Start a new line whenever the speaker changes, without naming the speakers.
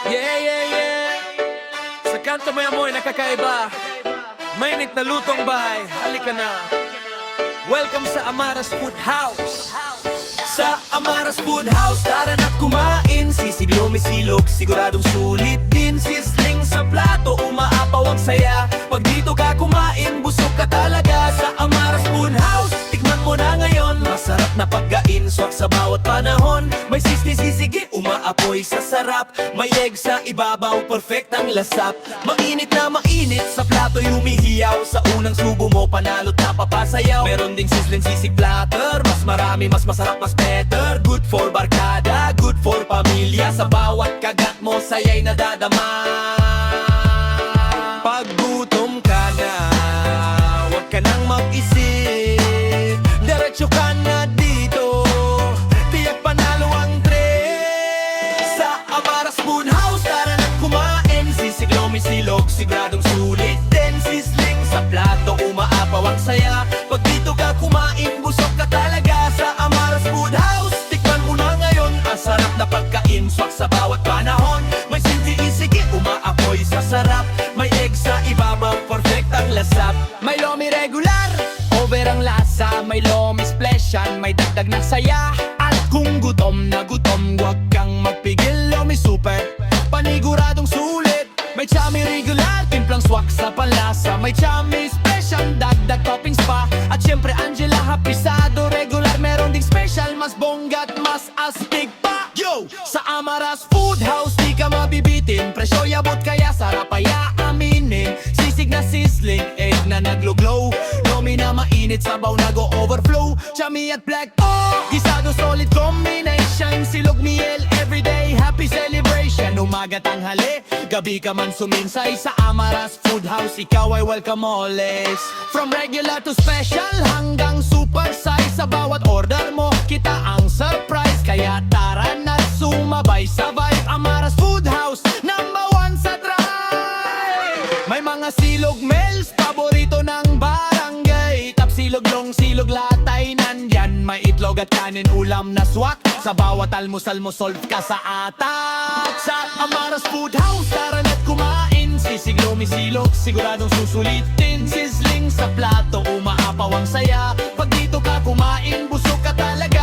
Yeah, yeah, yeah. Sa kanto may amoy na kakaiba, mainit na lutong bahay, halika na. Welcome sa Amaras Food House. Sa Amaras Food House, tara na't kumain. Sisig, lumisilog, siguradong sulit din. Sisling sa plato, umaapaw ang saya. Pag dito ka kumain, busog ka talaga. Sa Amaras Food House, tikman mo na ngayon. Masarap na pagkain, swak sa bawat panahon. May sisig, umaapoy sa sarap. May egg sa ibabaw, perfect ang lasap. Mainit na mainit, sa plato'y humihiyaw. Sa unang subo mo, panalo't napapasayaw. Meron ding sisling sisig platter, mas marami, mas masarap, mas better. Good for barkada, good for pamilya. Sa bawat kagat mo, saya'y nadadama. Pag gutom ka na, huwag ka nang mag-isip, diretso ka na dito, tiyak panalo ang trip. Sa Amaras Food House, tara na't kumain. Sisig, lumisilog, siguradong sulit din. Sisling sa plato, umaapaw ang saya. Pag dito ka kumain, busog ka talaga. Sa Amaras Food House, tikman mo na ngayon. Ang sarap na pagkain, swak sa bawat panahon. May sindi-isigi, umaapoy sa sarap. May egg sa ibabaw, perfect ang lasap. May lomi regular, over ang lasa. May lomi splashan, may dagdag na saya. At kung gutom na gutom, huwag kang magpigil. Lomi super, paniguradong sulit. May chami regular, timplang swak sa panlasa. May chami special, dagdag toppings pa. At syempre Angela Hapisado regular. Meron ding special, mas bonggat, mas astig pa. Yo! Sa Amaras Food House, di ka mabibitin. Presyo yabot kaya sarap kaya aminin. Sisig na sisling, egg na naglo-glow. Lomi na mainit, sabaw na go overflow. Chami at black, oh! Gisado solid combination. Silog miel, everyday happy celebration. Umaga tanghali, gabi ka man suminsay. Sa Amaras Food House, ikaw ay welcome always. From regular to special, hanggang super size. Sa bawat order mo, kita ang surprise. Kaya tara na sumabay sa vibe. Amaras Food House, #1 sa drive. May mga silog meals, paborito ng barangay. Tapsilog, long silog, lahat ay nandyan. May itlog at kanin, ulam na swak. Sa bawat almusal mo, solve ka sa atak. Sa Amaras Food House, tara na't kumain. Sisig, lumisilog, siguradong susulitin. Sisling sa plato, umaapaw ang saya. Pag dito ka kumain, busog ka talaga.